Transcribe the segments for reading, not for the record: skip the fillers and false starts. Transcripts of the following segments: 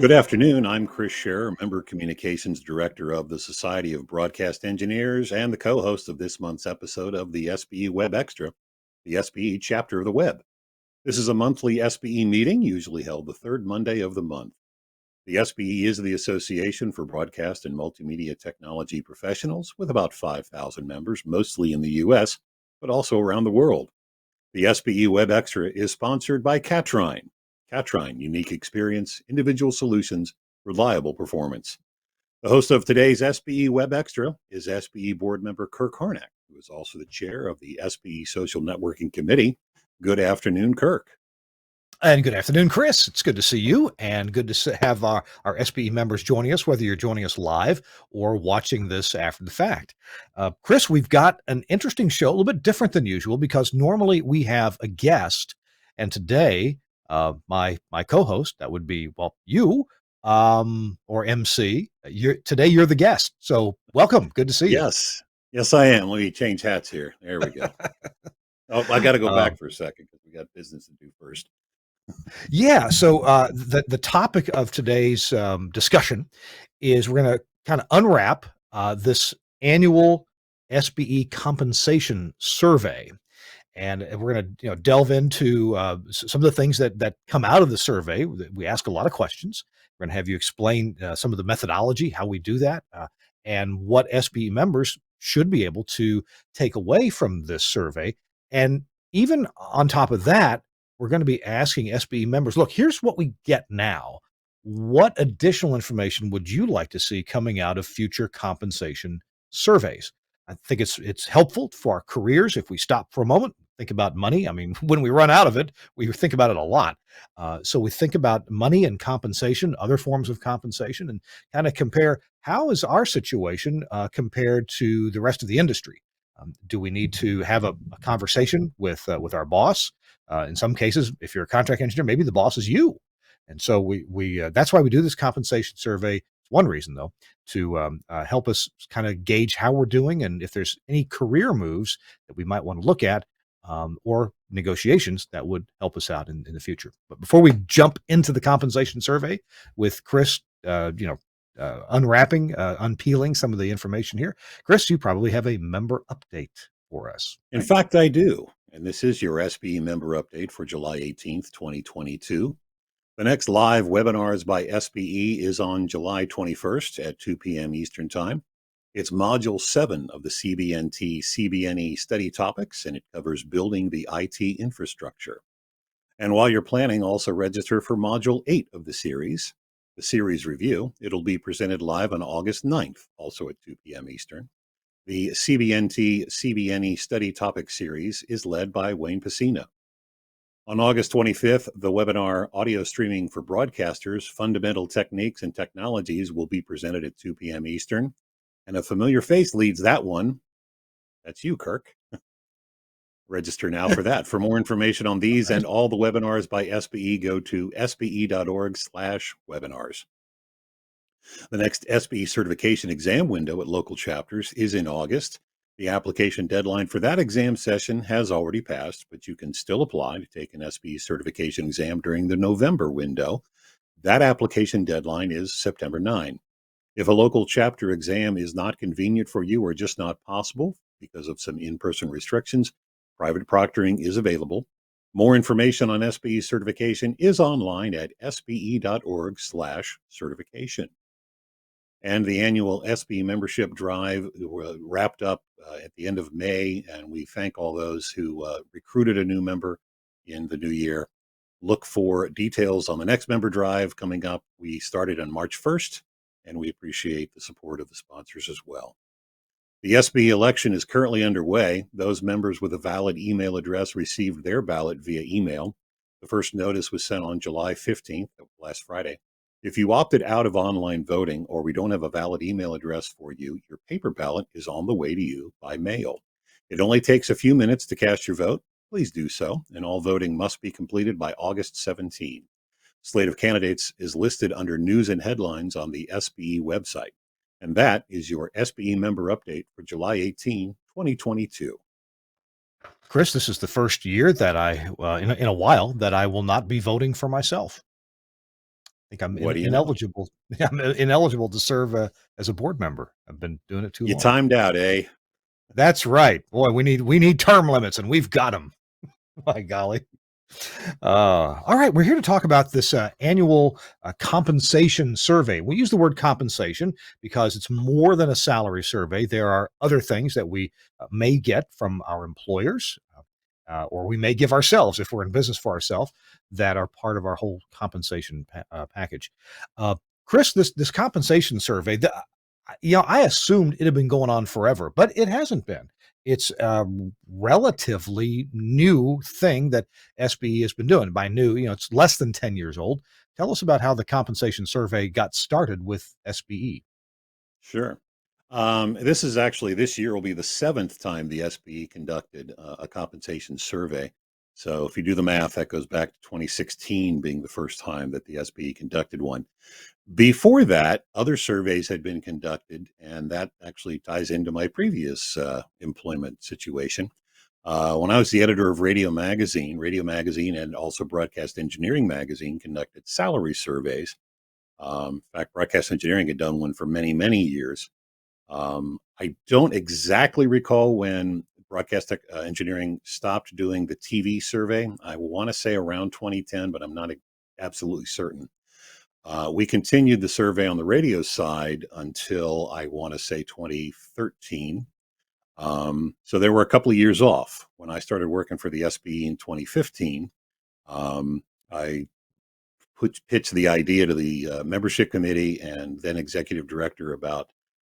Good afternoon. I'm Chris Scherer, Member Communications Director of the Society of Broadcast Engineers and the co-host of this month's episode of the SBE WEBxtra, the SBE chapter of the web. This is a monthly SBE meeting, usually held the third Monday of the month. The SBE is the Association for Broadcast and Multimedia Technology Professionals, with about 5,000 members, mostly in the U.S., but also around the world. The SBE WEBxtra is sponsored by Catrine. Catrine, unique experience, individual solutions, reliable performance. The host of today's SBE WEBxtra is SBE board member Kirk Harnack, who is also the chair of the SBE Social Networking Committee. Good afternoon, Kirk. And good afternoon, Chris. It's good to see you and good to have our SBE members joining us, whether you're joining us live or watching this after the fact. Chris, we've got an interesting show, a little bit different than usual because normally we have a guest. And today, my co-host, that would be, well, you or MC, today you're the guest. So welcome. Good to see you. Yes, I am. Let me change hats here. There we go. Oh, I got to go back for a second because we got business to do first. Yeah. So the topic of today's discussion is we're going to kind of unwrap this annual SBE Compensation Survey. And we're going to delve into some of the things that come out of the survey. We ask a lot of questions. We're going to have you explain some of the methodology, how we do that, and what SBE members should be able to take away from this survey. And even on top of that, we're going to be asking SBE members, look, here's what we get now. What additional information would you like to see coming out of future compensation surveys? I think it's helpful for our careers if we stop for a moment, think about money. I mean, when we run out of it, we think about it a lot. So we think about money and compensation, other forms of compensation, and kind of compare how is our situation compared to the rest of the industry. Do we need to have a conversation with our boss? In some cases, if you're a contract engineer, maybe the boss is you. And so we that's why we do this compensation survey. It's one reason, though, to help us kind of gauge how we're doing and if there's any career moves that we might want to look at or negotiations that would help us out in the future. But before we jump into the compensation survey with Chris, unwrapping, unpeeling some of the information here, Chris, you probably have a member update for us. In fact, I do. And this is your SBE member update for July 18th, 2022. The next live webinars by SBE is on July 21st at 2 p.m. Eastern Time. It's Module 7 of the CBNE study topics, and it covers building the IT infrastructure. And while you're planning, also register for Module 8 of the series review. It'll be presented live on August 9th, also at 2 p.m. Eastern. The CBNE study topic series is led by Wayne Pacino. On August 25th, the webinar Audio Streaming for Broadcasters, Fundamental Techniques and Technologies will be presented at 2 p.m. Eastern. And a familiar face leads that one. That's you, Kirk. Register now for that. For more information on these and all the webinars by SBE, go to sbe.org/webinars. The next SBE certification exam window at local chapters is in August. The application deadline for that exam session has already passed, but you can still apply to take an SBE certification exam during the November window. That application deadline is September 9. If a local chapter exam is not convenient for you or just not possible because of some in-person restrictions, private proctoring is available. More information on SBE certification is online at sbe.org/certification. And the annual SBE membership drive wrapped up at the end of May, and we thank all those who recruited a new member in the new year. Look for details on the next member drive coming up. We started on March 1st, and we appreciate the support of the sponsors as well. The SBE election is currently underway. Those members with a valid email address received their ballot via email. The first notice was sent on July 15th, last Friday. If you opted out of online voting or we don't have a valid email address for you, your paper ballot is on the way to you by mail. It only takes a few minutes to cast your vote. Please do so, and all voting must be completed by August 17. Slate of candidates is listed under News and Headlines on the SBE website. And that is your SBE member update for July 18, 2022. Chris, this is the first year that I, in a while, that I will not be voting for myself. think I'm What do you know? ineligible. I'm ineligible to serve as a board member. I've been doing it too You long. timed out, eh? That's right. Boy, we need term limits, and we've got them. My golly. All right, we're here to talk about this annual compensation survey. We use the word compensation because it's more than a salary survey. There are other things that we may get from our employers, or we may give ourselves if we're in business for ourselves, that are part of our whole compensation package. Uh, Chris, this compensation survey, I assumed it had been going on forever, but it hasn't been. It's a relatively new thing that SBE has been doing. By new, it's less than 10 years old. Tell us about how the compensation survey got started with SBE. Sure. This is actually this year will be the seventh time the SBE conducted a compensation survey. So if you do the math, that goes back to 2016 being the first time that the SBE conducted one. Before that, other surveys had been conducted, and that actually ties into my previous employment situation. When I was the editor of Radio Magazine, and also Broadcast Engineering Magazine conducted salary surveys. In fact, Broadcast Engineering had done one for many, many years. I don't exactly recall when Engineering stopped doing the TV survey. I want to say around 2010, but I'm not absolutely certain. We continued the survey on the radio side until I want to say 2013. So there were a couple of years off. When I started working for the SBE in 2015, I pitched the idea to the membership committee and then executive director about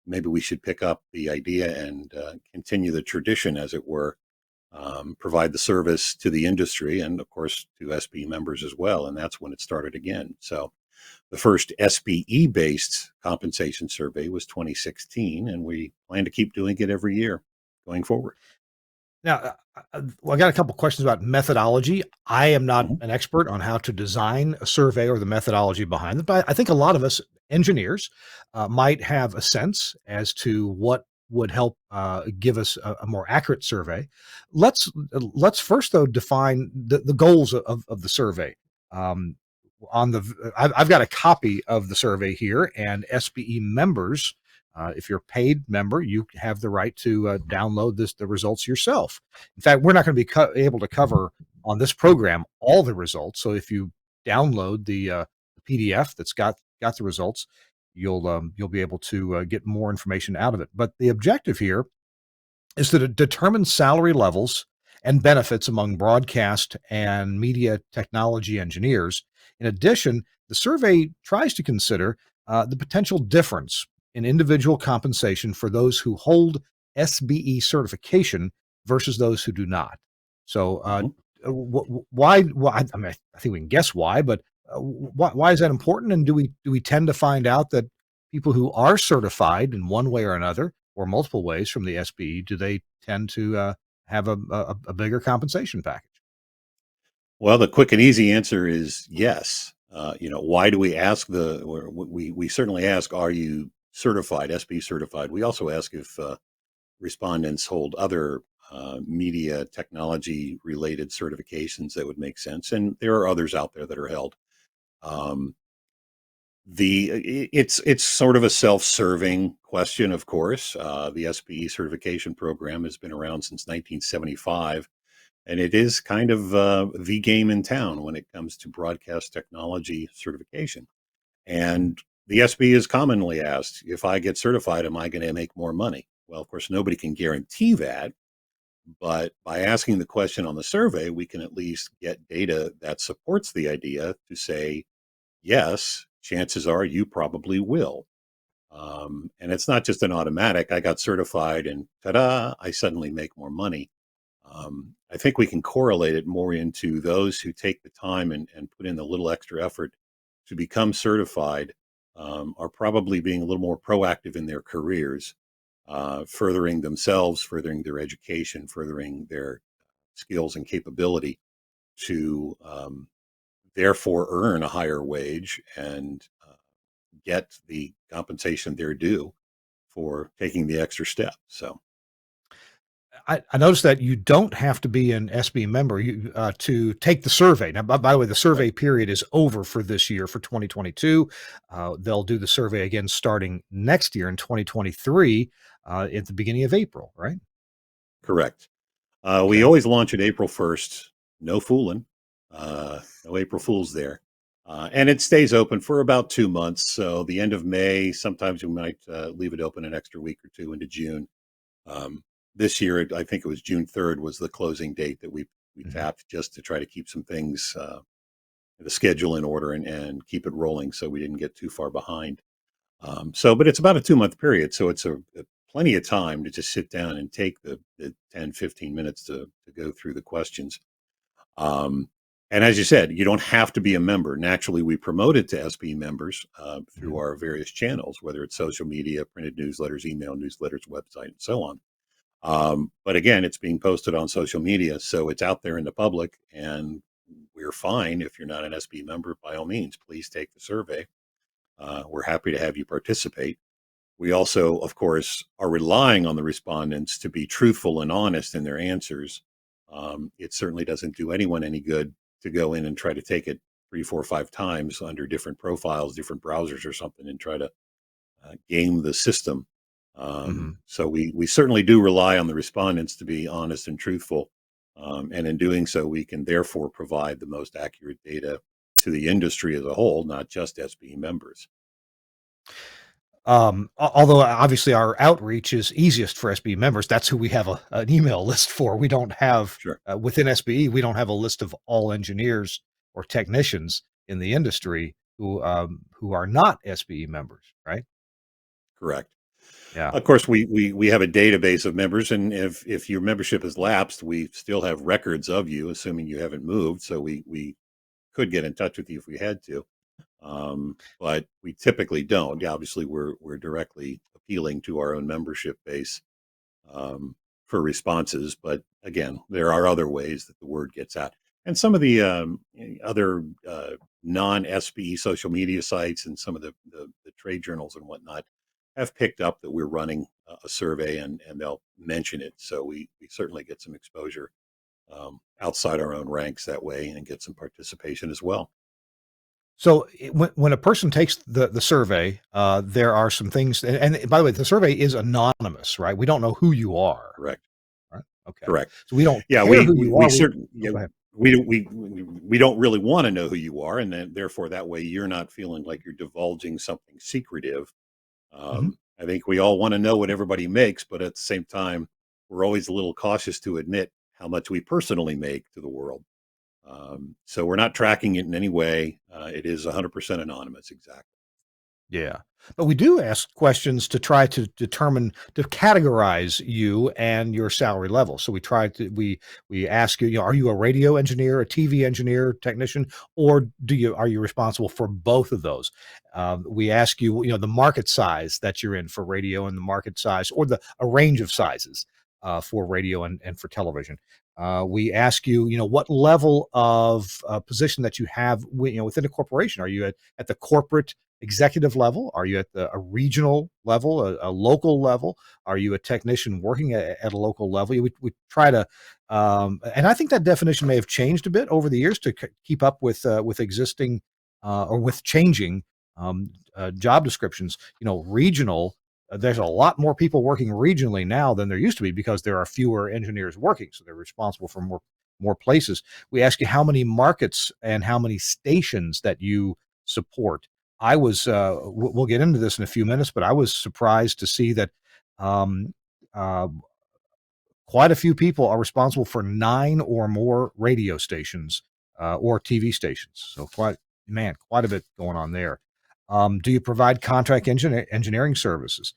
maybe we should pick up the idea and continue the tradition, as it were, provide the service to the industry and, of course, to SBE members as well. And that's when it started again. So the first SBE based compensation survey was 2016, and we plan to keep doing it every year going forward. Now, well, I got a couple questions about methodology. I am not Mhm. an expert on how to design a survey or the methodology behind it, but I think a lot of us engineers might have a sense as to what would help give us a more accurate survey. Let's first though define the goals of the survey. Um, I've got a copy of the survey here, and SBE members, if you're a paid member, you have the right to download the results yourself. In fact, we're not going to be able to cover on this program all the results. So if you download the PDF that's got the results, you'll be able to get more information out of it. But the objective here is to determine salary levels and benefits among broadcast and media technology engineers. In addition, the survey tries to consider the potential difference in individual compensation for those who hold SBE certification versus those who do not. So, Mhm. why? I mean, I think we can guess why, but why is that important? And do we tend to find out that people who are certified in one way or another or multiple ways from the SBE, do they tend to have a bigger compensation package? Well, the quick and easy answer is yes. Why do we ask we certainly ask, are you certified, SB certified? We also ask if respondents hold other media technology related certifications that would make sense. And there are others out there that are held. Um, it's sort of a self-serving question, of course. The SBE certification program has been around since 1975, and it is kind of the game in town when it comes to broadcast technology certification. Mhm. And the SB is commonly asked, if I get certified, am I going to make more money? Well, of course, nobody can guarantee that. But by asking the question on the survey, we can at least get data that supports the idea to say, yes, chances are you probably will. And it's not just an automatic, I got certified and ta da, I suddenly make more money. I think we can correlate it more into those who take the time and put in the little extra effort to become certified, are probably being a little more proactive in their careers, furthering themselves, furthering their education, furthering their skills and capability to therefore earn a higher wage and get the compensation they're due for taking the extra step. So, I noticed that you don't have to be an SB member to take the survey. Now, by the way, the Right. survey period is over for this year for 2022. They'll do the survey again starting next year in 2023 at the beginning of April, right? Correct. We Okay. always launch at April 1st. No fooling. No April Fools there. And it stays open for about 2 months. So the end of May, sometimes we might leave it open an extra week or two into June. Um, this year, I think it was June 3rd was the closing date that we Mhm. tapped just to try to keep some things, the schedule in order and keep it rolling so we didn't get too far behind. But it's about a 2 month period. So it's a plenty of time to just sit down and take the 10, 15 minutes to go through the questions. Um, and as you said, you don't have to be a member. Naturally, we promote it to SB members through Mhm. our various channels, whether it's social media, printed newsletters, email newsletters, website, and so on. But again, it's being posted on social media, so it's out there in the public, and we're fine if you're not an SB member. By all means, please take the survey. We're happy to have you participate. We also, of course, are relying on the respondents to be truthful and honest in their answers. It certainly doesn't do anyone any good to go in and try to take it three, four, five times under different profiles, different browsers or something, and try to game the system. Mhm. So we certainly do rely on the respondents to be honest and truthful. And in doing so, we can therefore provide the most accurate data to the industry as a whole, not just SBE members. Although obviously our outreach is easiest for SBE members, that's who we have an email list for. We don't have Sure. within SBE, we don't have a list of all engineers or technicians in the industry who are not SBE members, right? Correct. Yeah. Of course, we have a database of members, and if your membership has lapsed, we still have records of you, assuming you haven't moved. So we could get in touch with you if we had to, but we typically don't. Yeah, obviously, we're directly appealing to our own membership base um, for responses. But again, there are other ways that the word gets out. And some of the other non SBE social media sites and some of the trade journals and whatnot have picked up that we're running a survey and they'll mention it. So we certainly get some exposure outside our own ranks that way and get some participation as well. So when a person takes the survey, there are some things, and by the way, the survey is anonymous, right? We don't know who you are, Correct. right? Okay, Correct. so we don't Yeah, care who you we are. certainly Oh, yeah, go ahead. we don't really want to know who you are, and then therefore that way you're not feeling like you're divulging something secretive. Mhm. I think we all want to know what everybody makes, but at the same time, we're always a little cautious to admit how much we personally make to the world. So we're not tracking it in any way. It is 100% anonymous. Exactly. Yeah. But we do ask questions to try to determine to categorize you and your salary level. So we ask you, are you a radio engineer, a TV engineer, technician, or are you responsible for both of those? We ask you, the market size that you're in for radio and the market size, or a range of sizes for radio and for television. We ask you, what level of position that you have, within a corporation. Are you at the corporate executive level? Are you at a regional level, a local level? Are you a technician working at a local level? We try to, and I think that definition may have changed a bit over the years to keep up with existing or with changing job descriptions. Regional. There's a lot more people working regionally now than there used to be because there are fewer engineers working, so they're responsible for more places. We ask you how many markets and how many stations that you support. I was, we'll get into this in a few minutes, but I was surprised to see that um, uh, quite a few people are responsible for 9 or more radio stations or TV stations. So quite a bit going on there. Do you provide contract engineering services?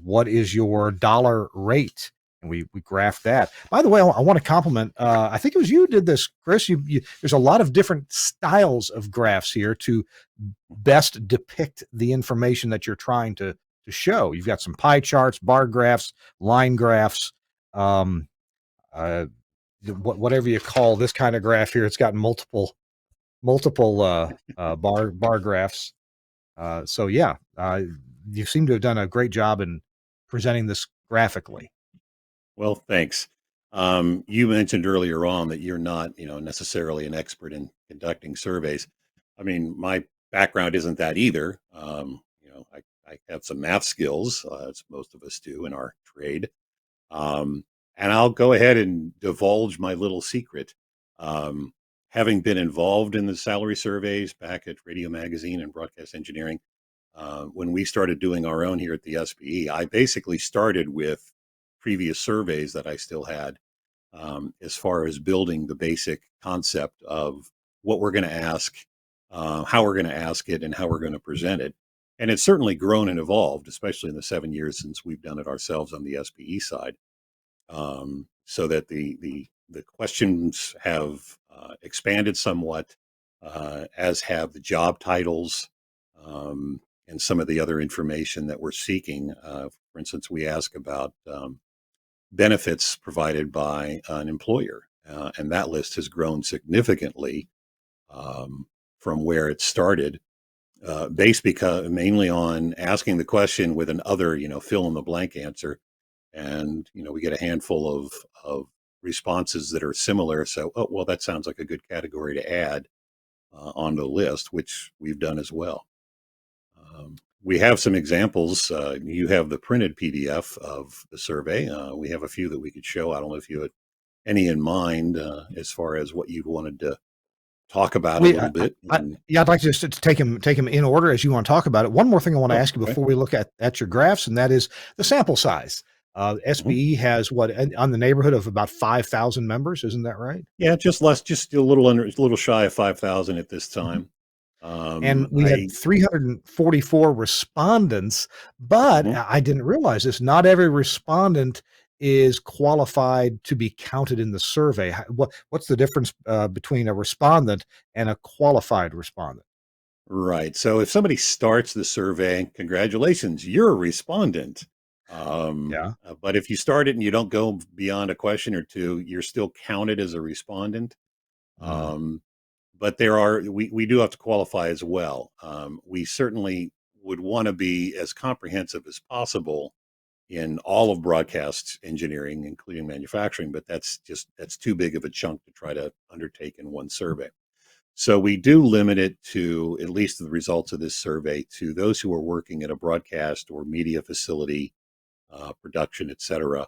What is your dollar rate? And we graph that. By the way, I want to compliment. I think it was you who did this, Chris. There's a lot of different styles of graphs here to best depict the information that you're trying to show. You've got some pie charts, bar graphs, line graphs, um, uh, whatever you call this kind of graph here. It's got multiple bar graphs. So yeah, you seem to have done a great job in presenting this graphically. Well, thanks. You mentioned earlier on that you're not, necessarily an expert in conducting surveys. I mean, my background isn't that either. I have some math skills, as most of us do in our trade. Um, and I'll go ahead and divulge my little secret. Um, Having been involved in the salary surveys back at Radio Magazine and Broadcast Engineering, when we started doing our own here at the SBE, I basically started with previous surveys that I still had, as far as building the basic concept of what we're going to ask, how we're going to ask it, and how we're going to present it. And it's certainly grown and evolved, especially in the 7 years since we've done it ourselves on the SBE side, so that the questions have expanded somewhat, as have the job titles, and some of the other information that we're seeking. For instance, we ask about benefits provided by an employer, and that list has grown significantly, from where it started, based because mainly on asking the question with an other, fill in the blank answer, and we get a handful of responses that are similar. So, oh well, that sounds like a good category to add on the list, which we've done as well. We have some examples. You have the printed PDF of the survey. We have a few that we could show. I don't know if you had any in mind, as far as what you wanted to talk about a We, little bit. yeah, I'd like to just to take them in order as you want to talk about it. One more thing I want to Oh, ask you okay. before we look at your graphs, and that is the sample size. Mhm. SBE has what on the neighborhood of about 5,000 members, isn't that right? Yeah, just less, just a little under, a little shy of 5,000 at this Mhm. time. And we had I 344 respondents, but mhm. I didn't realize this. Not every respondent is qualified to be counted in the survey. What's the difference between a respondent and a qualified respondent? Right. So if somebody starts the survey, congratulations, you're a respondent. Yeah. But if you start it and you don't go beyond a question or two, you're still counted as a respondent. Mm. Um, but we do have to qualify as well. We certainly would want to be as comprehensive as possible in all of broadcast engineering, including manufacturing, but that's too big of a chunk to try to undertake in one survey. So we do limit it to, at least the results of this survey, to those who are working at a broadcast or media facility, production, et cetera.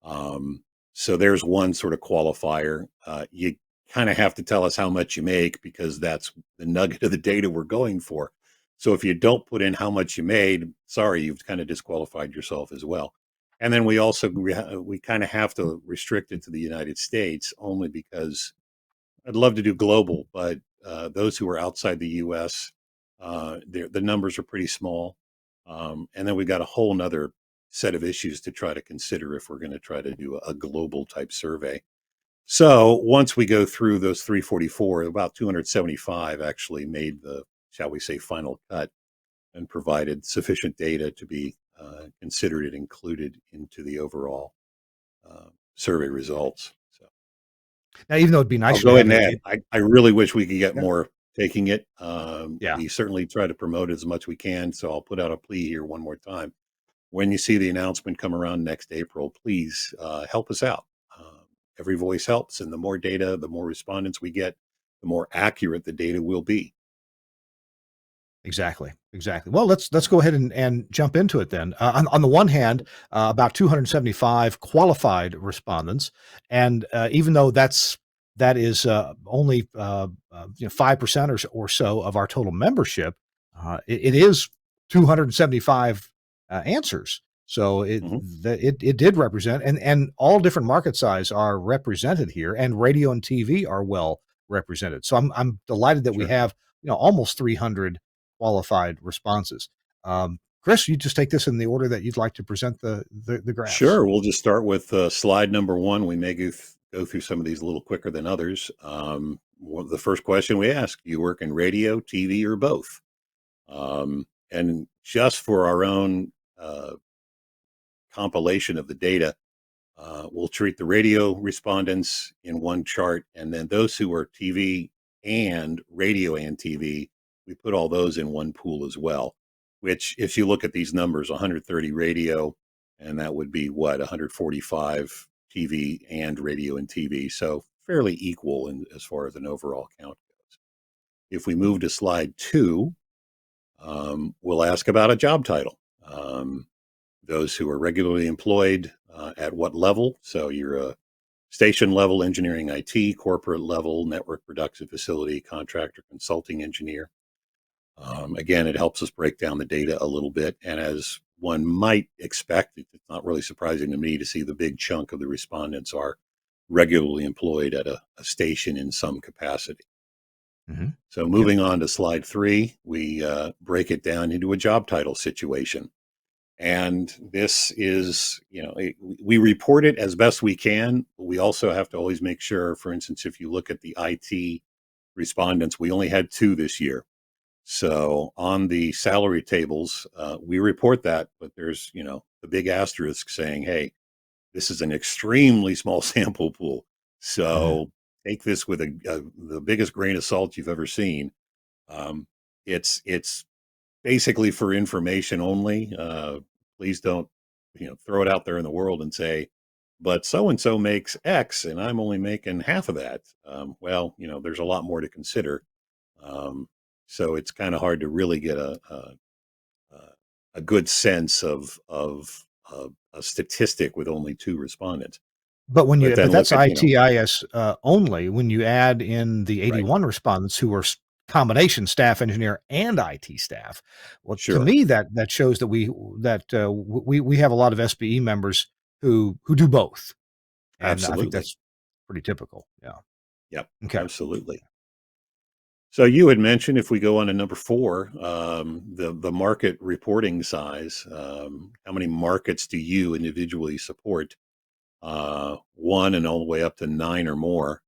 Um, so there's one sort of qualifier. You kind of have to tell us how much you make, because that's the nugget of the data we're going for. So if you don't put in how much you made, sorry, you've kind of disqualified yourself as well. And then we kind of have to restrict it to the United States, only because I'd love to do global, but those who are outside the U.S., the numbers are pretty small, and then we got a whole nother set of issues to try to consider if we're going to try to do a global type survey. So once we go through those 344, about 275 actually made the, shall we say, final cut and provided sufficient data to be considered and included into the overall survey results. So. Now, even though it'd be I'll nicer to go ahead have and it, add, I really wish we could get yeah, more taking it. yeah, We certainly try to promote as much we can. So I'll put out a plea here one more time. When you see the announcement come around next April, please help us out. Every voice helps, and the more data, the more respondents we get, the more accurate the data will be. exactly, exactly. Well, let's go ahead and jump into it then. On the one hand, about 275 qualified respondents, and even though that is only 5% or so of our total membership, it is 275 answers. So Mhm. it did represent, and all different market size are represented here, and radio and TV are well represented. So I'm delighted that we Sure. have almost 300 qualified responses. Chris, you just take this in the order that you'd like to present the graphs. Sure. We'll just start with slide number one. We may go through some of these a little quicker than others. The first question we ask: do you work in radio, TV, or both? And just for our own compilation of the data, we'll treat the radio respondents in one chart, and then those who are TV and radio and TV, we put all those in one pool as well. Which, if you look at these numbers, 130 radio, and that would be what, 145 TV and radio and TV, so fairly equal as far as an overall count goes. If we move to slide 2, we'll ask about a job title. Those who are regularly employed at what level? So you're a station level engineering IT, corporate level network production facility, contractor, consulting engineer. Again, it helps us break down the data a little bit. And as one might expect, it's not really surprising to me to see the big chunk of the respondents are regularly employed at a station in some capacity. Mm-hmm. So Yep. moving on to slide 3, we break it down into a job title situation. And this is, we report it as best we can. But we also have to always make sure, for instance, if you look at the IT respondents, we only had 2 this year. So on the salary tables, we report that, but there's, the big asterisk saying, hey, this is an extremely small sample pool. Mm-hmm. So take this with the biggest grain of salt you've ever seen. It's basically for information only. Please don't, throw it out there in the world and say, but so and so makes X, and I'm only making half of that. Well, there's a lot more to consider. Um, so it's kind of hard to really get a good sense of a statistic with only 2 respondents. But when But you but then look that's at, ITIS, only. When you add in the right, 81 respondents who are combination staff engineer and IT staff, well, to sure, me, that shows that we have a lot of SBE members who do both, and I think absolutely, that's pretty typical. Yeah. yep, Okay. absolutely. So you had mentioned if we go on to number 4, the market reporting size. How many markets do you individually support? 1 and all the way up to 9 or more.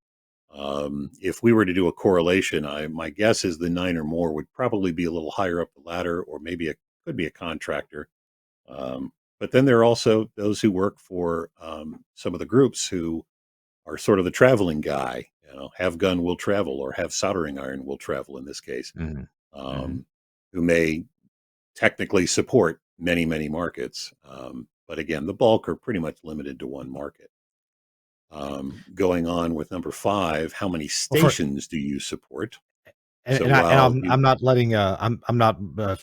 If we were to do a correlation, my guess is the 9 or more would probably be a little higher up the ladder, or maybe it could be a contractor. But then there are also those who work for some of the groups who are sort of the traveling guy. Have gun will travel, or have soldering iron will travel in this case, Mhm. Mhm. um, who may technically support many, many markets. But again, the bulk are pretty much limited to one market. Going on with number 5, how many Well, for stations do you support? and So and I and while I'm you, I'm not letting, I'm not,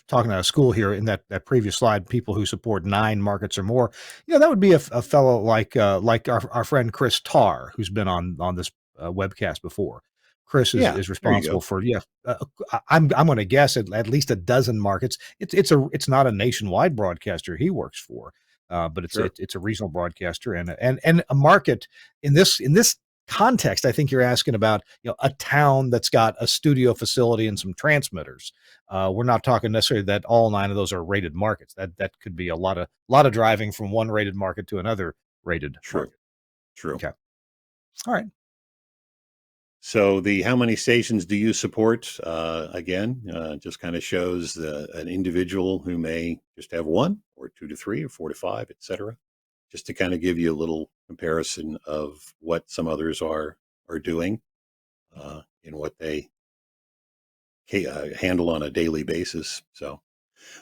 talking out of school here in that previous slide, people who support 9 markets or more. That would be a fellow like our friend Chris Tarr, who's been on this, webcast before. Chris yeah, is there you responsible go. for, I'm gonna guess at least a dozen markets. It's not a nationwide broadcaster he works for, but Sure, it's a regional broadcaster and a market in this context. I think you're asking about, a town that's got a studio facility and some transmitters. We're not talking necessarily that all 9 of those are rated markets. That could be a lot of driving from one rated market to another rated true, market. true. Okay. All right. So the how many stations do you support? Again, just kind of shows an individual who may just have 1 or 2 to 3 or 4 to 5, etc. Just to kind of give you a little comparison of what some others are doing in what they handle on a daily basis. So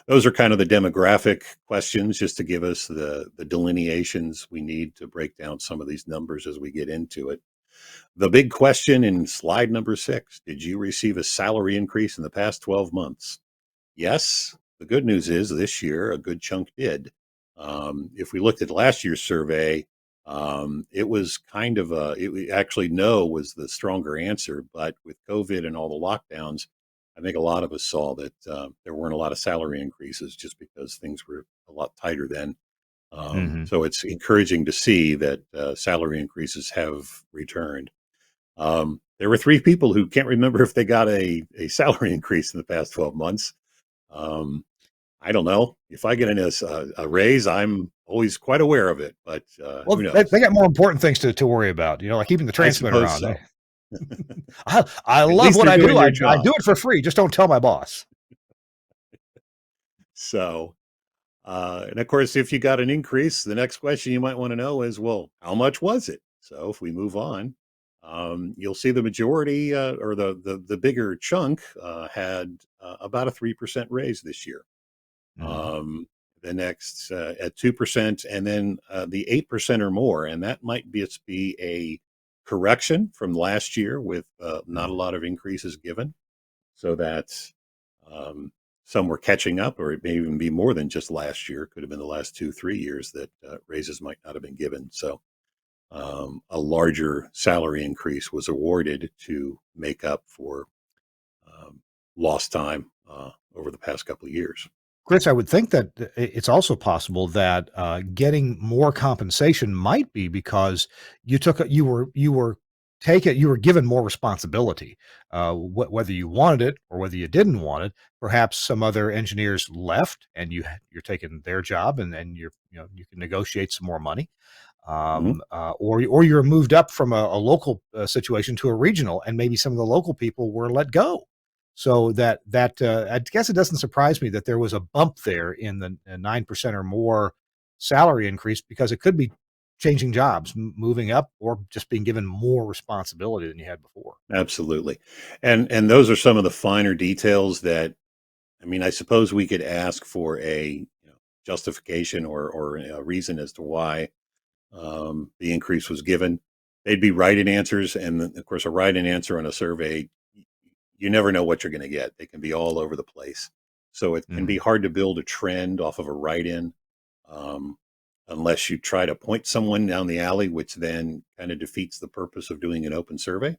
those are kind of the demographic questions, just to give us the delineations we need to break down some of these numbers as we get into it. The big question in slide number 6: did you receive a salary increase in the past 12 months? Yes. The good news is this year a good chunk did. If we looked at last year's survey, it was kind of actually no was the stronger answer, but with COVID and all the lockdowns, I think a lot of us saw that there weren't a lot of salary increases just because things were a lot tighter then. Mhm. So it's encouraging to see that salary increases have returned. There were 3 people who can't remember if they got a salary increase in the past 12 months. Um, I don't know. If I get a raise, I'm always quite aware of it, but who Well, they knows? got more important things to worry about, like keeping the I transmitter suppose on. so. I At love least what they're I do. doing their I job. do it for free. Just don't tell my boss. So, and of course, if you got an increase, the next question you might want to know is, well, how much was it? So, if we move on, you'll see the majority or the bigger chunk had about a 3% raise this year. Mhm. Um, the next at 2%, and then the 8% or more. And that might be a correction from last year with not a Mhm. lot of increases given, so that um, some were catching up, or it may even be more than just last year. It could have been the last 2, 3 years that raises might not have been given. So a larger salary increase was awarded to make up for um, lost time over the past couple of years. Chris, I would think that it's also possible that getting more compensation might be because you were given more responsibility, whether you wanted it or whether you didn't want it. Perhaps some other engineers left, and you're taking their job, and you can negotiate some more money, Mhm. or you're moved up from a local situation to a regional, and maybe some of the local people were let go. So I guess it doesn't surprise me that there was a bump there in the 9% or more salary increase, because it could be changing jobs, moving up, or just being given more responsibility than you had before. Absolutely. And those are some of the finer details that, I mean, I suppose we could ask for a justification or a reason as to why the increase was given. They'd be write-in answers, and of course, a write-in answer on a survey, you never know what you're going to get. They can be all over the place, so it can be Mhm. hard to build a trend off of a write-in, um, unless you try to point someone down the alley, which then kind of defeats the purpose of doing an open survey.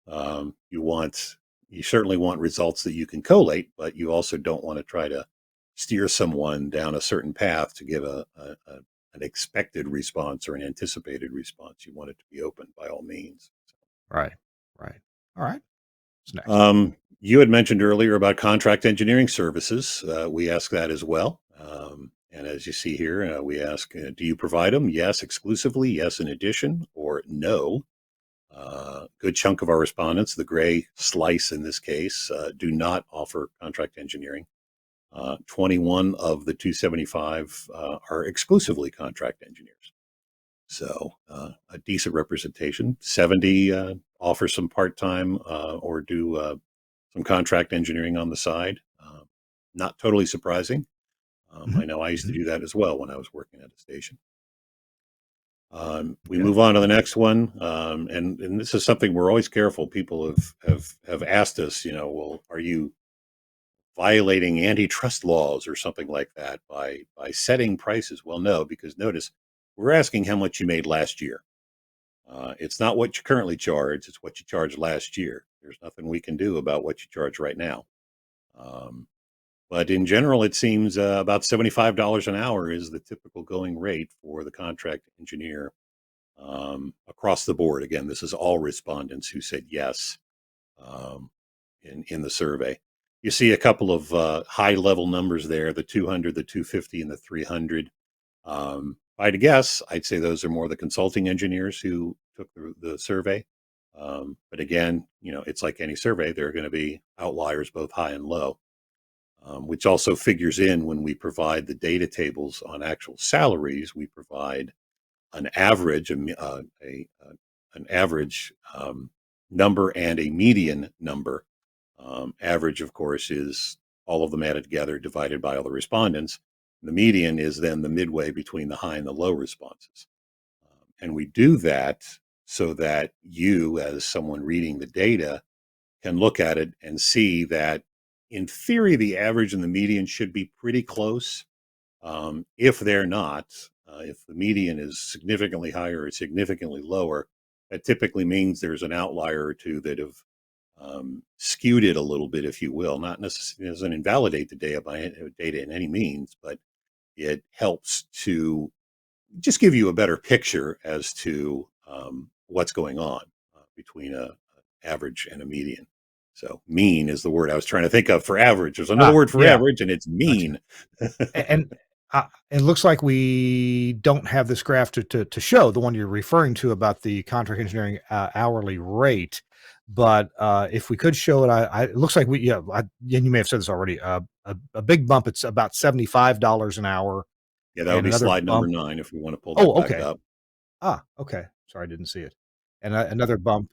Um, you want you certainly want results that you can collate, but you also don't want to try to steer someone down a certain path to give an expected response or an anticipated response. You want it to be open by all means. Right. Right. All right. What's next? You had mentioned earlier about contract engineering services. We ask that as well. And as you see here, we ask, do you provide them? Yes, exclusively. Yes, in addition, or no. Good chunk of our respondents, the gray slice in this case, do not offer contract engineering. 21 of the 275 are exclusively contract engineers. So a decent representation. 70 offer some part time or do some contract engineering on the side. Not totally surprising. I Mhm. know I used to Mhm. do that as well when I was working at a station. We Okay. move on to the next one, and this is something we're always careful. People have asked us, well, are you violating antitrust laws or something like that by setting prices? Well, no, because notice we're asking how much you made last year. It's not what you currently charge; it's what you charged last year. There's nothing we can do about what you charge right now. Um, but in general, it seems about $75 an hour is the typical going rate for the contract engineer across the board. Again, this is all respondents who said yes um, in the survey. You see a couple of high level numbers there: the 200, the 250, and the 300. If I had to guess, I'd say those are more the consulting engineers who took the survey. But again, it's like any survey; there are going to be outliers, both high and low. Which also figures in when we provide the data tables on actual salaries. We provide an average, an average number and a median number. Average, of course, is all of them added together divided by all the respondents. The median is then the midway between the high and the low responses. And we do that so that you, as someone reading the data, can look at it and see that, in theory, the average and the median should be pretty close. If they're not, if the median is significantly higher or significantly lower, that typically means there's an outlier or two that have skewed it a little bit, if you will. Not necessarily doesn't invalidate the data in any means, but it helps to just give you a better picture as to what's going on between a average and a median. So mean is the word I was trying to think of for average. There's another word for Yeah. average, and it's Gotcha. mean. And it looks like we don't have this graph to show the one you're referring to about the contract engineering hourly rate. But if we could show it, it looks like and you may have said this already. A big bump. It's about $75 an hour, Yeah, that would and be another slide number bump. 9 if we want to pull that Oh, back okay. up. Okay. Sorry, I didn't see it. And another bump.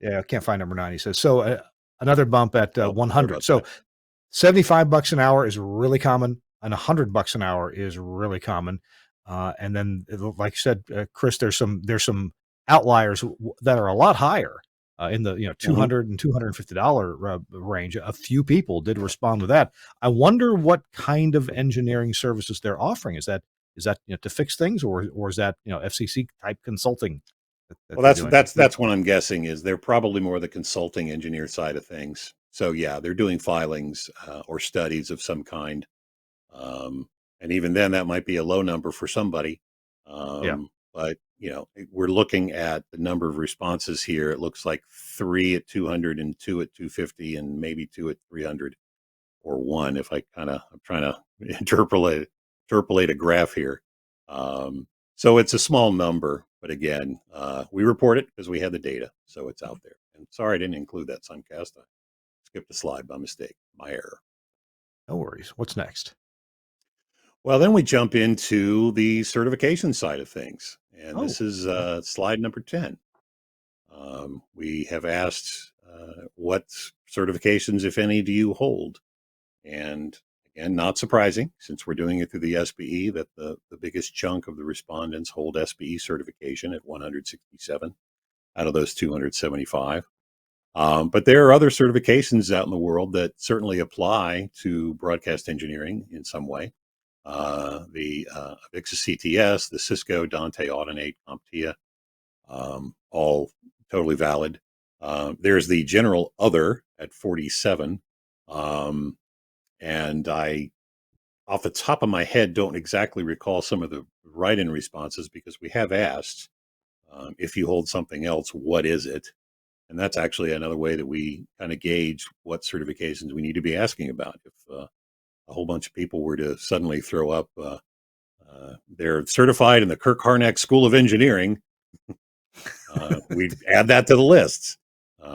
Yeah, I can't find number 9. He says so. Another bump at Oh, sorry 100. about So that. $75 an hour is really common. and $100 an hour is really common. And then, like you said, Chris, there's some outliers that are a lot higher in the Mhm. $200 and $250 range. A few people did respond to that. I wonder what kind of engineering services they're offering. Is that to fix things, or is that FCC type consulting that Well, they're that's doing? that's that's what I'm guessing is they're probably more the consulting engineer side of things. So yeah, they're doing filings or studies of some kind. Um, and even then, that might be a low number for somebody. Yeah. But we're looking at the number of responses here. It looks like three at 200 and two at 250 and maybe two at 300 or one. If I'm trying to interpolate a graph here. Um, so it's a small number, but again, we report it because we had the data, so it's out there. And sorry, I didn't include that Suncast. I skipped a slide by mistake. My error. No worries. What's next? Well, then we jump into the certification side of things. And Oh, this is okay. slide number 10. We have asked what certifications, if any, do you hold? And again, not surprising since we're doing it through the SBE that the biggest chunk of the respondents hold SBE certification at 167 out of those 275. But there are other certifications out in the world that certainly apply to broadcast engineering in some way. The AVIXA CTS, the Cisco, Dante Audinate, CompTIA, all totally valid. There's the general other at 47. Um, and I, off the top of my head, don't exactly recall some of the write in responses because we have asked if you hold something else, what is it? And that's actually another way that we kind of gauge what certifications we need to be asking about. If a whole bunch of people were to suddenly throw up, they're certified in the Kirk Harnack School of Engineering, we'd add that to the list.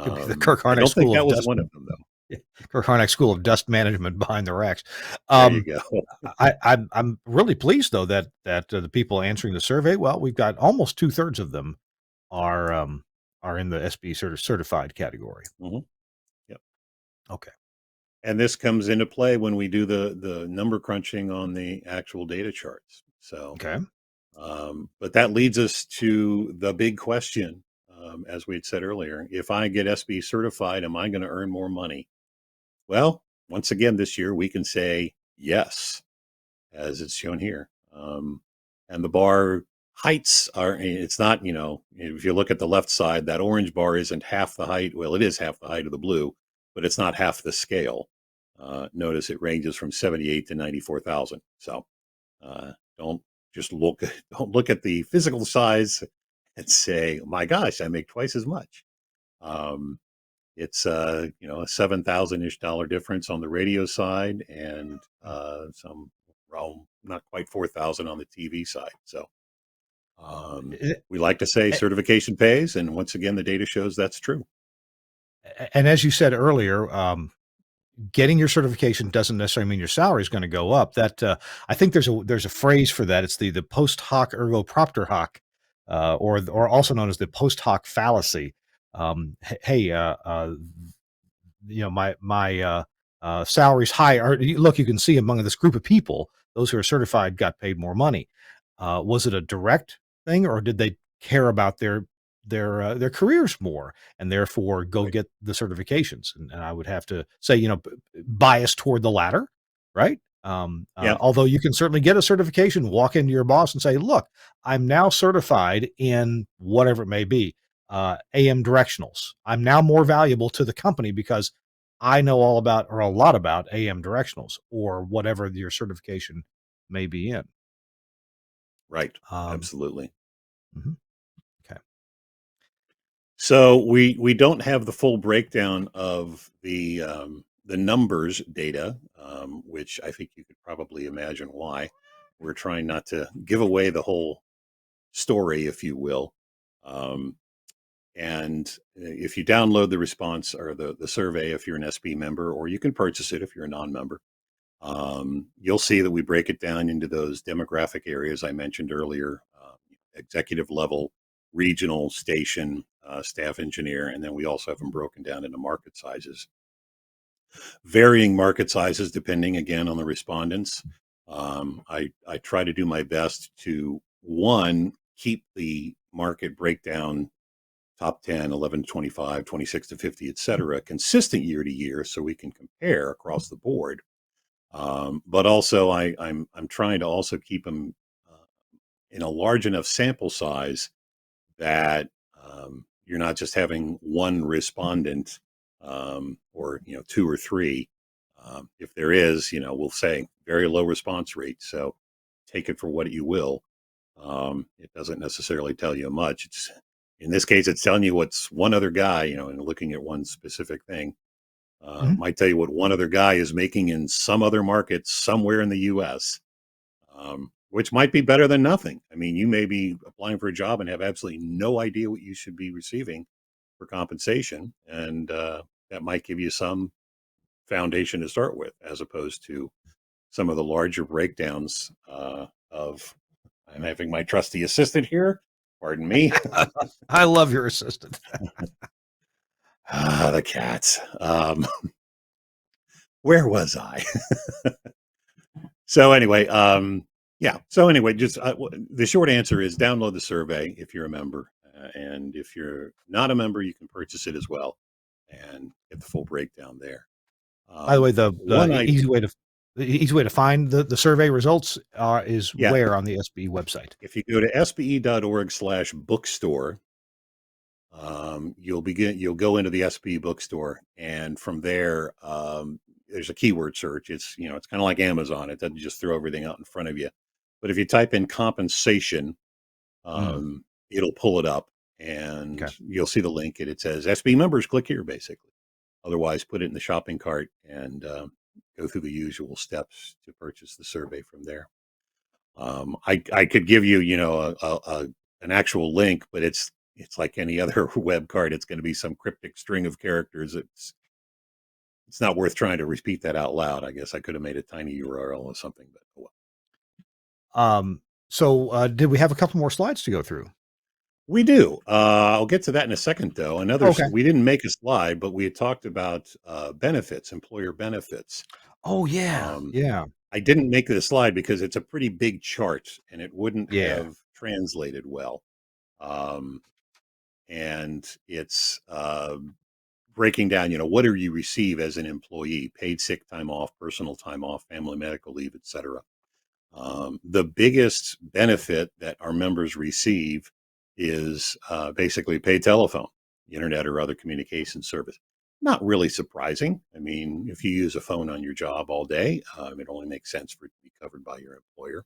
Could be the Kirk I Harnack don't think School that of was Dust. one of them, though. Yeah, Kirk Harnack School of Dust Management behind the racks. There you Um, go. I'm really pleased though that the people answering the survey, well, we've got almost 2/3 of them are in the SB certified category. Mhm. Yep. Okay. And this comes into play when we do the number crunching on the actual data charts. So, Okay. but that leads us to the big question. As we had said earlier, if I get SB certified, am I going to earn more money? Well, once again, this year we can say yes, as it's shown here. And the bar heights are, it's not, if you look at the left side, that orange bar isn't half the height. Well, it is half the height of the blue, but it's not half the scale. Notice it ranges from 78 to 94,000. So don't just look, don't look at the physical size and say, my gosh, I make twice as much. Um, it's a 7,000 ish dollar difference on the radio side and some, well, not quite 4,000 on the TV side. So Eh, we like to say eh, certification pays, and once again, the data shows that's true. and as you said earlier, getting your certification doesn't necessarily mean your salary is going to go up. That I think there's a phrase for that. It's the post hoc ergo propter hoc, or also known as the post hoc fallacy. Hey, my salary's high. Or look, you can see among this group of people, those who are certified got paid more money. Was it a direct thing, or did they care about their careers more, and therefore go Right. get the certifications? And I would have to say, bias toward the latter, right? Yeah. Although you can certainly get a certification, walk into your boss and say, "Look, I'm now certified in whatever it may be, AM directionals. I'm now more valuable to the company because I know all about or a lot about AM directionals or whatever your certification may be in." Right. Um, Absolutely. mhm, okay. So we don't have the full breakdown of the numbers data, which I think you could probably imagine why. We're trying not to give away the whole story, if you will. Um, and if you download the response or the survey, if you're an SB member, or you can purchase it if you're a non-member, you'll see that we break it down into those demographic areas I mentioned earlier, executive level, regional, station, staff engineer, and then we also have them broken down into market sizes, varying market sizes depending again on the respondents. I try to do my best to, one, keep the market breakdown top 10, 11 to 25, 26 to 50, et cetera, consistent year to year so we can compare across the board. But also, I'm trying to also keep them in a large enough sample size that you're not just having one respondent or two or three. If there is, we'll say very low response rate. So take it for what you will. It doesn't necessarily tell you much. It's in this case, it's telling you what's one other guy, and looking at one specific thing. Mhm. Might tell you what one other guy is making in some other market somewhere in the U.S., which might be better than nothing. I mean, you may be applying for a job and have absolutely no idea what you should be receiving for compensation, and that might give you some foundation to start with, as opposed to some of the larger breakdowns of. I'm having my trusty assistant here. Pardon me. I love your assistant. The cats. Where was I? So anyway, yeah. So anyway, just the short answer is download the survey if you're a member, and if you're not a member, you can purchase it as well and get the full breakdown there. By the way, One I the easy way to find the survey results is Yeah, where on the SBE website. if you go to sbe.org/bookstore, you'll go into the SBE bookstore, and from there, there's a keyword search. It's kind of like Amazon. It doesn't just throw everything out in front of you. But if you type in compensation, Mm, it'll pull it up, okay. and you'll see the link, and it says SB members, click here, basically. Otherwise, put it in the shopping cart and go through the usual steps to purchase the survey from there. I could give you, an actual link, but it's like any other web card. It's going to be some cryptic string of characters. It's not worth trying to repeat that out loud. I guess I could have made a tiny URL or something, but oh well. Did we have a couple more slides to go through? We do. I'll get to that in a second, though. Okay. We didn't make a slide, but we had talked about benefits, employer benefits. Oh yeah, Um, yeah, I didn't make it a slide because it's a pretty big chart and it wouldn't yeah. have translated well. Um, and it's breaking down, what do you receive as an employee? Paid sick time off, personal time off, family medical leave, etc. The biggest benefit that our members receive is basically paid telephone, internet, or other communication service. Not really surprising. I mean, if you use a phone on your job all day, it only makes sense for it to be covered by your employer.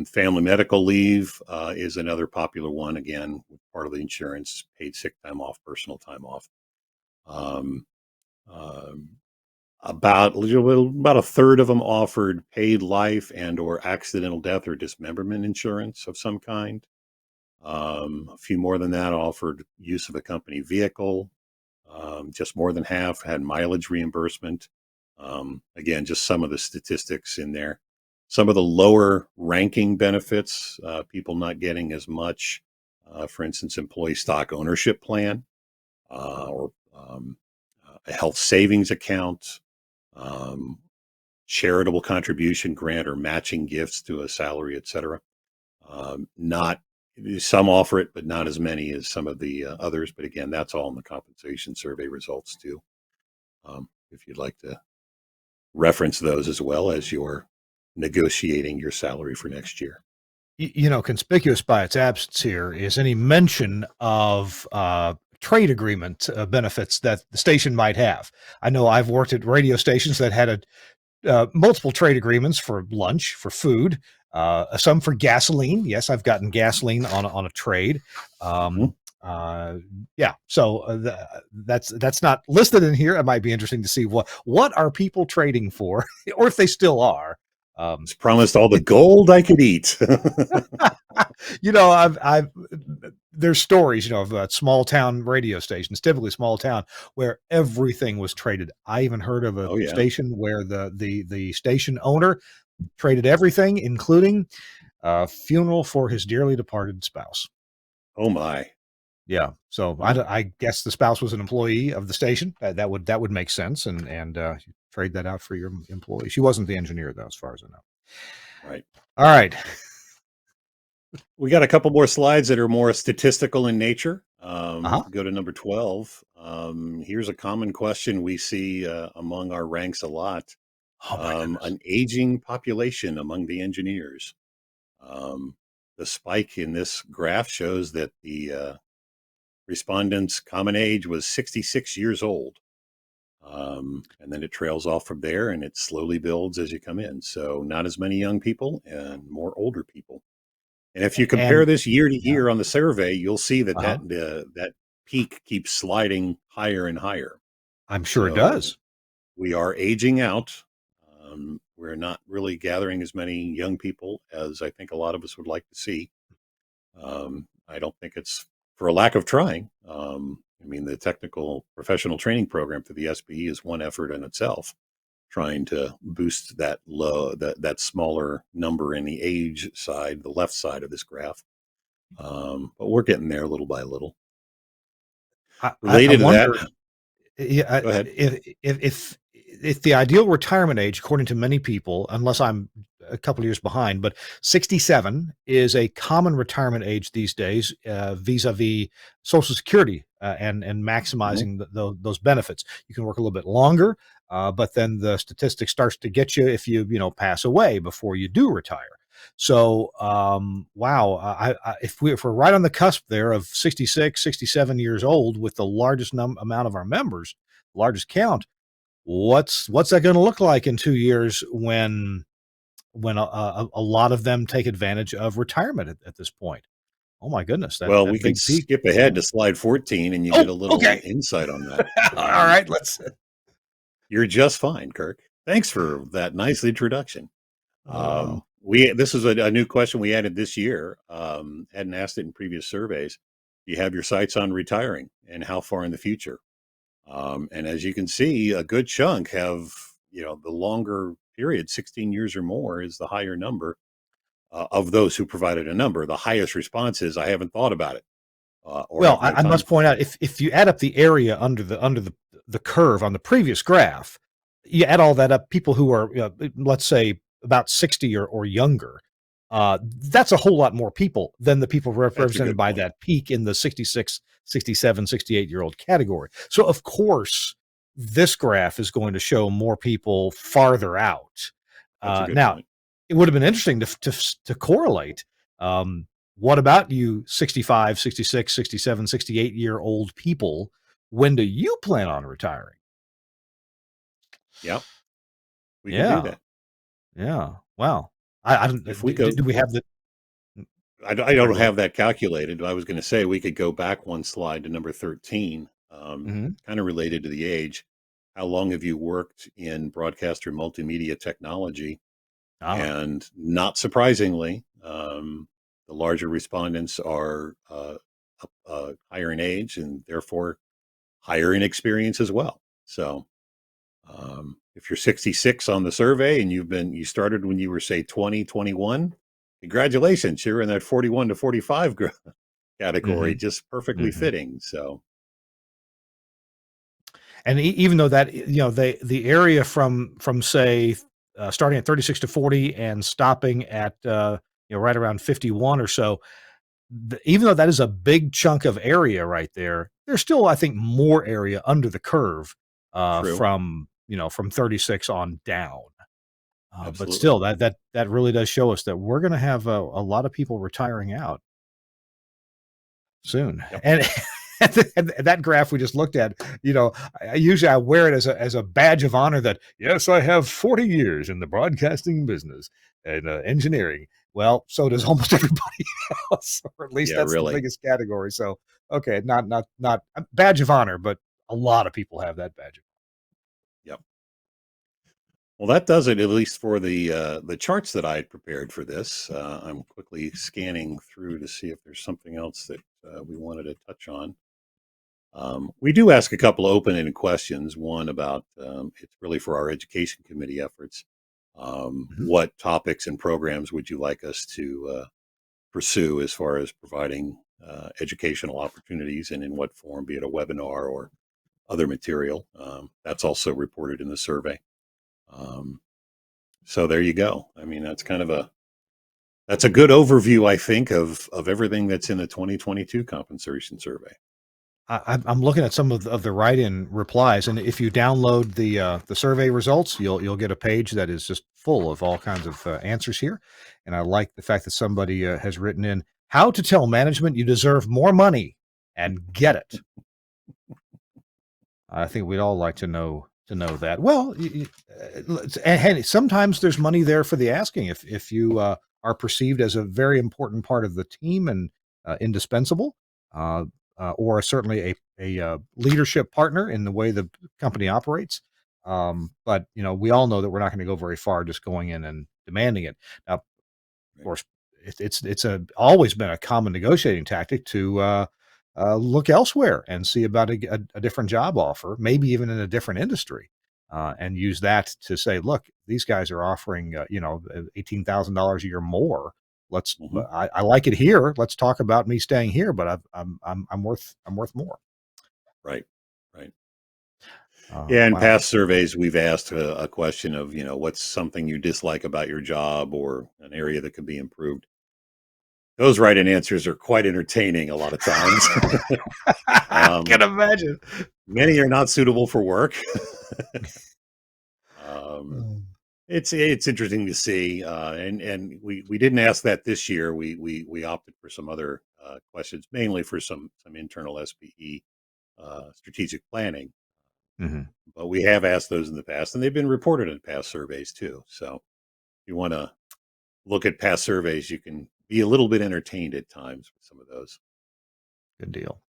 Family medical leave is another popular one. Again, part of the insurance, paid sick time off, personal time off. Um, um, about a third of them offered paid life and or accidental death or dismemberment insurance of some kind. A few more than that offered use of a company vehicle. Just more than half had mileage reimbursement. Again, just some of the statistics in there. Some of the lower ranking benefits, people not getting as much. For instance, employee stock ownership plan or a health savings account, um, charitable contribution grant or matching gifts to a salary, etc. Not Some offer it, but not as many as some of the others. But again, that's all in the compensation survey results too. If you'd like to reference those as well as you're negotiating your salary for next year. Conspicuous by its absence here is any mention of trade agreement benefits that the station might have. I know I've worked at radio stations that had multiple trade agreements for lunch, for food, some for gasoline. Yes, I've gotten gasoline on a trade. Mhm. Uh, yeah, so that's not listed in here. It might be interesting to see what are people trading for, or if they still are. Um, Was promised all the gold I could eat. I've there's stories, of small town radio stations, typically small town, where everything was traded. I even heard of a Oh yeah. station where the station owner traded everything, including a funeral for his dearly departed spouse. Oh my. Yeah. So Well, I guess the spouse was an employee of the station. That would make sense, and trade that out for your employee. She wasn't the engineer though, as far as I know. right. All right. We got a couple more slides that are more statistical in nature. Uh huh. Go to number 12. Here's a common question we see among our ranks a lot. Oh my goodness. An aging population among the engineers. Um, the spike in this graph shows that the respondents' common age was 66 years old. And then it trails off from there and it slowly builds as you come in. So, not as many young people and more older people. And if you compare And this year to yeah. year on the survey, you'll see that Uh huh. that peak keeps sliding higher and higher. I'm sure it So does. we are aging out. We're not really gathering as many young people as I think a lot of us would like to see. I don't think it's for a lack of trying. I mean, the technical professional training program for the SBE is one effort in itself, trying to boost that smaller number in the age side, the left side of this graph. But we're getting there little by little. I Related to that, wonder. Yeah, go ahead. if the ideal retirement age, according to many people, unless I'm a couple of years behind, but 67 is a common retirement age these days, vis-a-vis Social Security, and Mhm. maximizing those benefits. You can work a little bit longer, but then the statistic starts to get you if you pass away before you do retire. So, wow, if we're right on the cusp there of 66, 67 years old with the largest amount of our members, largest count, what's that going to look like in 2 years when a lot of them take advantage of retirement at this point? Oh my goodness, that Well, we that can big peak. skip ahead Yeah. to slide 14 and you get Oh, a little okay. insight on that. All right. Let's. You're just fine, Kirk. Thanks for that nice introduction. Oh, We This is a new question we added this year. Hadn't asked it in previous surveys. Do you have your sights on retiring, and how far in the future? And as you can see, a good chunk have, the longer period, 16 years or more, is the higher number of those who provided a number. The highest response is, I haven't thought about it or well, have no I time must for point it. out if you add up the area under the curve on the previous graph, you add all that up, people who are, let's say, about 60 or younger, that's a whole lot more people than the people That's a represented good by point. that peak in the 66, 67, 68-year-old category. So, of course, this graph is going to show more people farther out. That's a good Now, point. it would have been interesting to correlate. Um, what about you 65, 66, 67, 68-year-old people? When do you plan on retiring? Yeah, we could do Yeah. that. Yeah. Wow. I don't If we do go, we have the I sorry, don't go ahead. have that calculated. I was going to say we could go back one slide to number 13, Mhm. kind of related to the age. How long have you worked in broadcast or multimedia technology? Ah. And not surprisingly, the larger respondents are higher in age and therefore higher in experience as well. So if you're 66 on the survey and you started when you were, say, 20, 21, congratulations, you're in that 41 to 45 category, Mhm. just perfectly Mhm. fitting. So And even though that, the area from say, starting at 36 to 40 and stopping at, right around 51 or so, even though that is a big chunk of area right there, there's still, I think, more area under the curve, true, from 36 on down. But absolutely. still, that really does show us that we're going to have a lot of people retiring out soon. Yep. And and that graph we just looked at, usually I wear it as a badge of honor that yes, I have 40 years in the broadcasting business and engineering. Well, so does almost everybody else, or at least Yeah, that's the really. biggest category. So, okay, not a badge of honor, but a lot of people have that badge. Yep. Well, that does it, at least for the charts that I had prepared for this. I'm quickly scanning through to see if there's something else that we wanted to touch on. We do ask a couple of open-ended questions. One about it's really for our education committee efforts. Mhm. What topics and programs would you like us to pursue as far as providing educational opportunities and in what form, be it a webinar or other material. That's also reported in the survey. So there you go. I mean, that's a good overview, I think, of everything that's in the 2022 compensation survey. I'm looking at some of the write-in replies, and if you download the survey results, you'll get a page that is just full of all kinds of answers here. And I like the fact that somebody has written in how to tell management you deserve more money and get it. I think we'd all like to know that. Well, and sometimes there's money there for the asking. If you are perceived as a very important part of the team and indispensable, uh, or certainly a leadership partner in the way the company operates. But we all know that we're not going to go very far just going in and demanding it. Now, of course, it's always been a common negotiating tactic to look elsewhere and see about a different job offer, maybe even in a different industry, and use that to say, look, these guys are offering $18,000 a year more. Let's Hmm. I like it here. Let's talk about me staying here, but I'm worth more. Right. Right. Yeah, in Wow. past surveys, we've asked a question of, what's something you dislike about your job or an area that could be improved. Those write-in answers are quite entertaining a lot of times. I can um, imagine. Many are not suitable for work. um, Mm. it's interesting to see, and we didn't ask that this year. We opted for some other questions, mainly for some internal SBE strategic planning. Mhm. But we have asked those in the past, and they've been reported in past surveys too. So if you want to look at past surveys, you can be a little bit entertained at times with some of those. Good deal.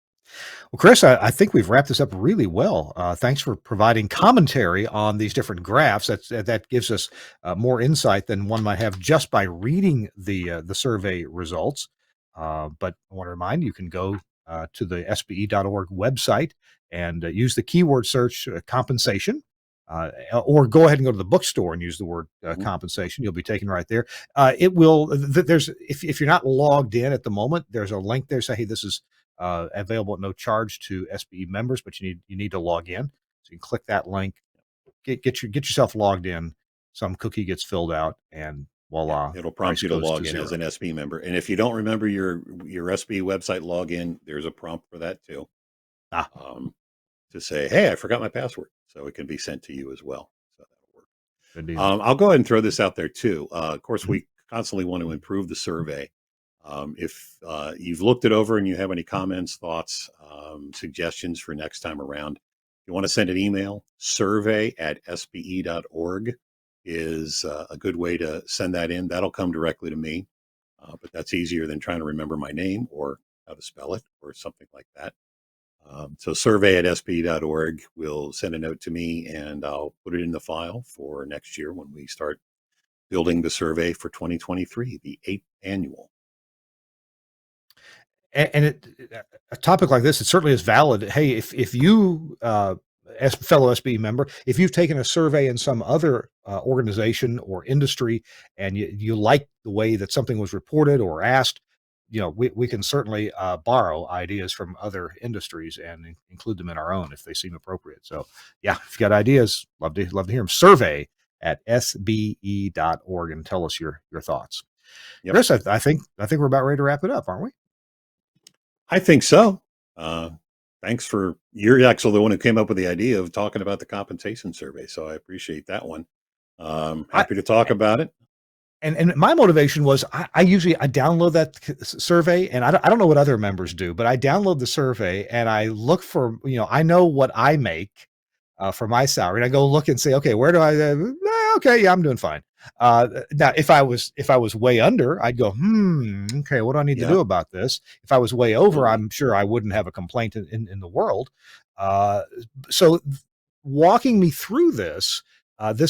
Well, Chris, I think we've wrapped this up really well. Thanks for providing commentary on these different graphs. That gives us more insight than one might have just by reading the survey results. But I want to remind you, can go to the SBE.org website and use the keyword search compensation. Or go ahead and go to the bookstore and use the word Mhm. compensation. You'll be taken right there. It will. There's if you're not logged in at the moment, there's a link there. Say, hey, this is available at no charge to SBE members, but you need to log in. So you can click that link, get yourself logged in. Some cookie gets filled out, and Yeah, voila, it'll prompt price you to goes to log in as zero. an SB member. And if you don't remember your SB website login, there's a prompt for that too, Ah, um, to say, "Hey, I forgot my password," so it can be sent to you as well. So that'll work. good deal. I'll go ahead and throw this out there too. Of course, Mhm. we constantly want to improve the survey. If you've looked it over and you have any comments, thoughts, suggestions for next time around, you want to send an email, survey@sbe.org is a good way to send that in. That'll come directly to me, but that's easier than trying to remember my name or how to spell it or something like that. So survey@sbe.org will send a note to me and I'll put it in the file for next year when we start building the survey for 2023, the 8th annual. And a topic like this, it certainly is valid. Hey, if you as fellow SBE member, if you've taken a survey in some other organization or industry and you like the way that something was reported or asked, we can certainly borrow ideas from other industries and include them in our own if they seem appropriate. So yeah, if you got ideas, love to hear them. Survey at sbe.org and tell us your thoughts. Yep. Chris, I think we're about ready to wrap it up, aren't we? I think so. Uh, Thanks for you're actually the one who came up with the idea of talking about the compensation survey. So I appreciate that one. I Happy to talk about it. and my motivation was I usually I download that survey and I don't know what other members do, but I download the survey and I look for, I know what I make for my salary. And I go look and say, okay, where do okay, yeah, I'm doing fine. Now, if I was way under, I'd go, okay, what do I need to Yeah, do about this? If I was way over, absolutely. I'm sure I wouldn't have a complaint in the world. Uh, so walking me through this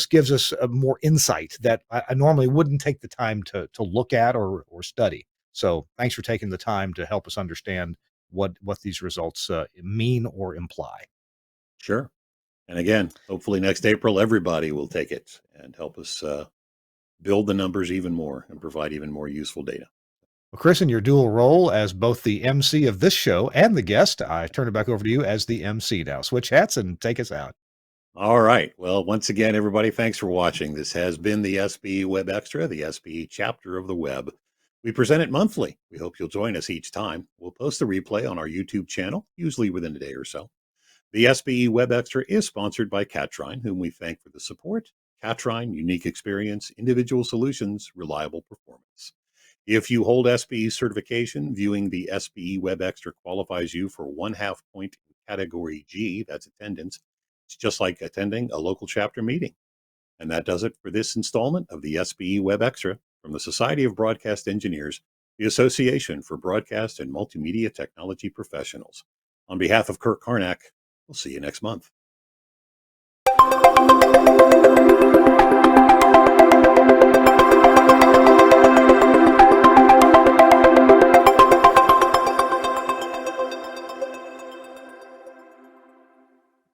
gives us more insight that I normally wouldn't take the time to look at or study. So thanks for taking the time to help us understand what these results mean or imply. Sure. And again, hopefully next April, everybody will take it and help us build the numbers even more and provide even more useful data. Well, Chris, in your dual role as both the MC of this show and the guest, I turn it back over to you as the MC now. Switch hats and take us out. All right. Well, once again, everybody, thanks for watching. This has been the SBE Web Extra, the SBE chapter of the web. We present it monthly. We hope you'll join us each time. We'll post the replay on our YouTube channel, usually within a day or so. The SBE Web Extra is sponsored by Catrine, whom we thank for the support. Catrine, unique experience, individual solutions, reliable performance. If you hold SBE certification, viewing the SBE Web Extra qualifies you for 1/2 point in category G, that's attendance. It's just like attending a local chapter meeting. And that does it for this installment of the SBE Web Extra from the Society of Broadcast Engineers, the Association for Broadcast and Multimedia Technology Professionals. On behalf of Kirk Harnack, we'll see you next month.